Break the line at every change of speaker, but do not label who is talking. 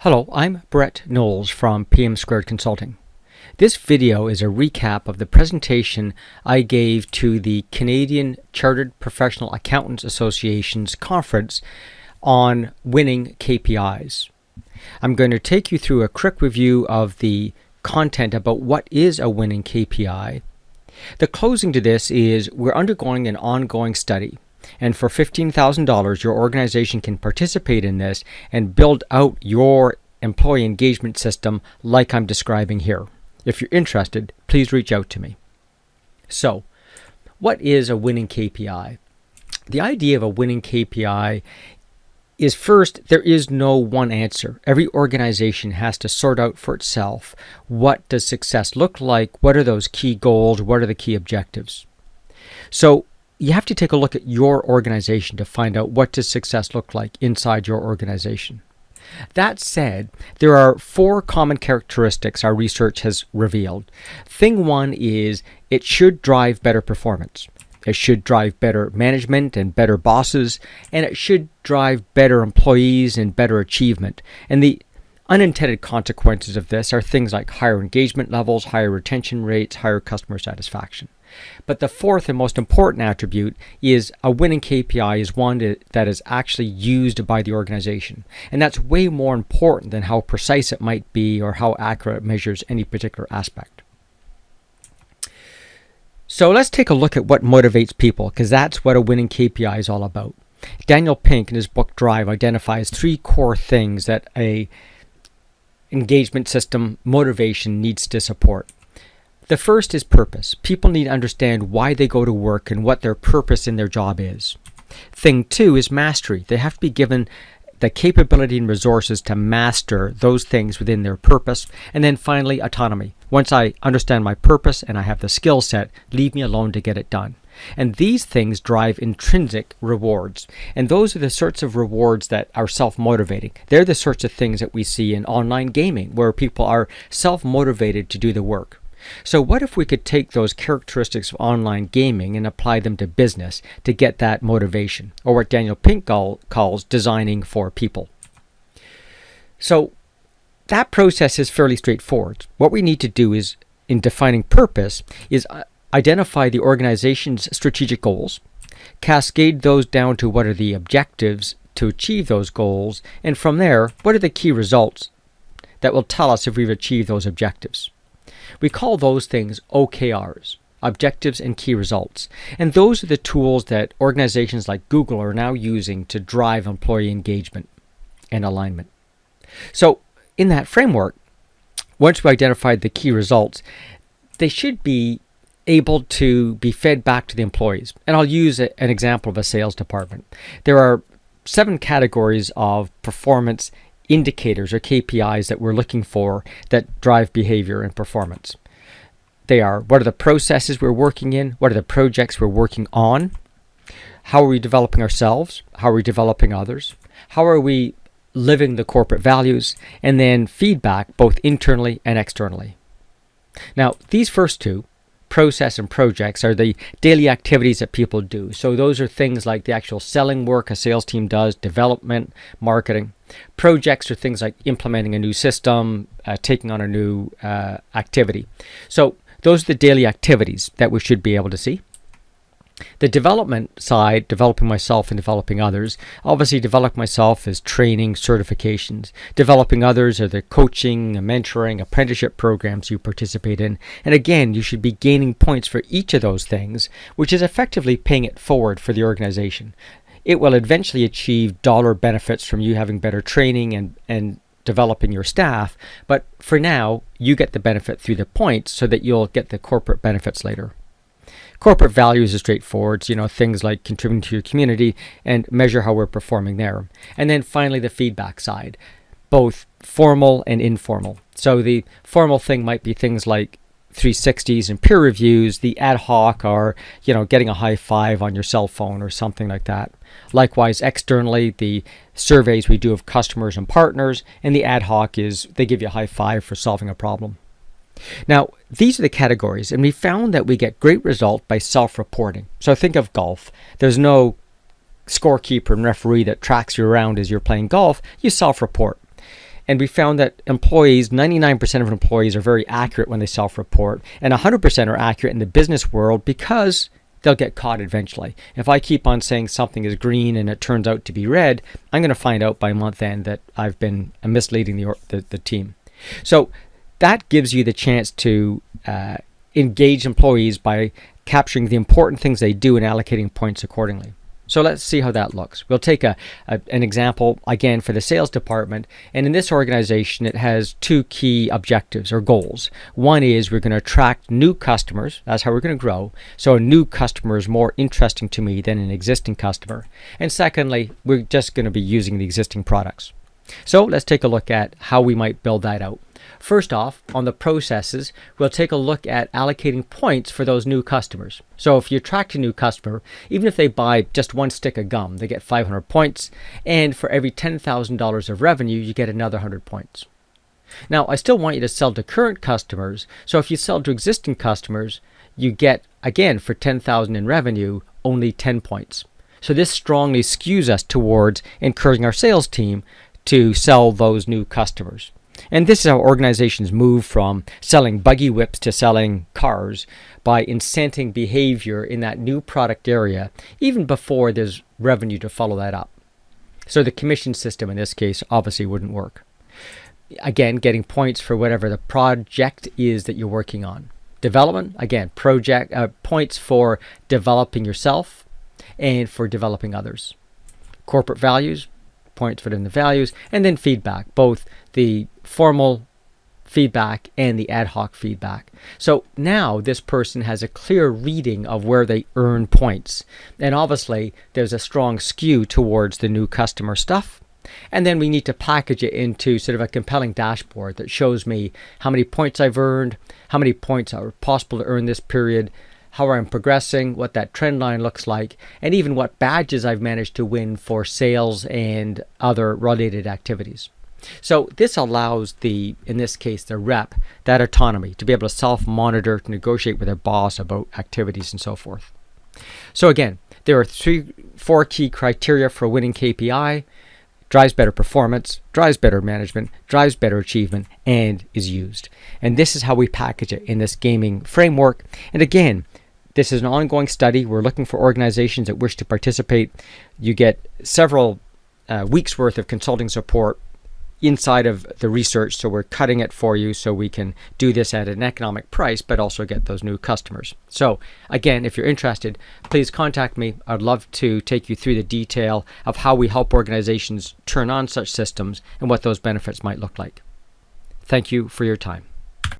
Hello, I'm Brett Knowles from PM Squared Consulting. This video is a recap of the presentation I gave to the Canadian Chartered Professional Accountants Association's conference on winning KPIs. I'm going to take you through a quick review of the content about what is a winning KPI. The closing to this is we're undergoing an ongoing study. And for $15,000, your organization can participate in this and build out your employee engagement system like I'm describing here. If you're interested, please reach out to me. So, what is a winning KPI? The idea of a winning KPI is first, there is no one answer. Every organization has to sort out for itself what does success look like, what are those key goals, what are the key objectives. So, you have to take a look at your organization to find out what does success look like inside your organization. That said, there are 4 common characteristics our research has revealed. Thing one is it should drive better performance. It should drive better management and better bosses, and it should drive better employees and better achievement. And the unintended consequences of this are things like higher engagement levels, higher retention rates, higher customer satisfaction. But the fourth and most important attribute is a winning KPI is one that is actually used by the organization. And that's way more important than how precise it might be or how accurate it measures any particular aspect. So let's take a look at what motivates people, because that's what a winning KPI is all about. Daniel Pink in his book Drive identifies 3 core things that a engagement system motivation needs to support. The first is purpose. People need to understand why they go to work and what their purpose in their job is. Thing 2 is mastery. They have to be given the capability and resources to master those things within their purpose. And then finally, autonomy. Once I understand my purpose and I have the skill set, leave me alone to get it done. And these things drive intrinsic rewards. And those are the sorts of rewards that are self-motivating. They're the sorts of things that we see in online gaming, where people are self-motivated to do the work. So what if we could take those characteristics of online gaming and apply them to business to get that motivation, or what Daniel Pink calls designing for people? So that process is fairly straightforward. What we need to do is, in defining purpose, is identify the organization's strategic goals, cascade those down to what are the objectives to achieve those goals, and from there, what are the key results that will tell us if we've achieved those objectives. We call those things OKRs, objectives and key results. And those are the tools that organizations like Google are now using to drive employee engagement and alignment. So in that framework, once we identified the key results, they should be able to be fed back to the employees. And I'll use an example of a sales department. There are 7 categories of performance indicators or KPIs that we're looking for that drive behavior and performance. They are, what are the processes we're working in? What are the projects we're working on? How are we developing ourselves? How are we developing others? How are we living the corporate values? And then feedback both internally and externally. Now, these first 2, process and projects, are the daily activities that people do. So those are things like the actual selling work a sales team does, development, marketing. Projects are things like implementing a new system, taking on a new activity. So those are the daily activities that we should be able to see. The development side, developing myself and developing others. Obviously, developing myself is training, certifications. Developing others are the coaching, mentoring, apprenticeship programs you participate in. And again, you should be gaining points for each of those things, which is effectively paying it forward for the organization. It will eventually achieve dollar benefits from you having better training and developing your staff. But for now, you get the benefit through the points so that you'll get the corporate benefits later. Corporate values are straightforward, things like contributing to your community and measure how we're performing there. And then finally, the feedback side, both formal and informal. So the formal thing might be things like 360s and peer reviews. The ad hoc are, getting a high five on your cell phone or something like that. Likewise, externally, the surveys we do of customers and partners, and the ad hoc is they give you a high five for solving a problem. Now, these are the categories, and we found that we get great result by self-reporting. So think of golf. There's no scorekeeper and referee that tracks you around as you're playing golf. You self-report. And we found that employees, 99% of employees are very accurate when they self-report, and 100% are accurate in the business world because they'll get caught eventually. If I keep on saying something is green and it turns out to be red, I'm going to find out by month end that I've been misleading the team. So that gives you the chance to engage employees by capturing the important things they do and allocating points accordingly. So let's see how that looks. We'll take an example again for the sales department. And in this organization, it has two key objectives or goals. One is we're going to attract new customers. That's how we're going to grow. So a new customer is more interesting to me than an existing customer. And secondly, we're just going to be using the existing products. So let's take a look at how we might build that out. First off, on the processes, we'll take a look at allocating points for those new customers. So if you attract a new customer, even if they buy just one stick of gum, they get 500 points. And for every $10,000 of revenue, you get another 100 points. Now, I still want you to sell to current customers. So if you sell to existing customers, you get, again, for 10,000 in revenue, only 10 points. So this strongly skews us towards encouraging our sales team to sell those new customers. And this is how organizations move from selling buggy whips to selling cars, by incenting behavior in that new product area, even before there's revenue to follow that up. So the commission system in this case obviously wouldn't work. Again, getting points for whatever the project is that you're working on. Development, again, points for developing yourself and for developing others. Corporate values, points within the values, and then feedback, both the formal feedback and the ad hoc feedback. So now this person has a clear reading of where they earn points. And obviously there's a strong skew towards the new customer stuff. And then we need to package it into sort of a compelling dashboard that shows me how many points I've earned, how many points are possible to earn this period, how I'm progressing, what that trend line looks like, and even what badges I've managed to win for sales and other related activities. So this allows in this case, the rep, that autonomy to be able to self-monitor, to negotiate with their boss about activities and so forth. So again, there are 4 key criteria for winning KPI: drives better performance, drives better management, drives better achievement, and is used. And this is how we package it in this gaming framework. And again, this is an ongoing study. We're looking for organizations that wish to participate. You get several weeks worth of consulting support inside of the research. So we're cutting it for you so we can do this at an economic price, but also get those new customers. So again, if you're interested, please contact me. I'd love to take you through the detail of how we help organizations turn on such systems and what those benefits might look like. Thank you for your time.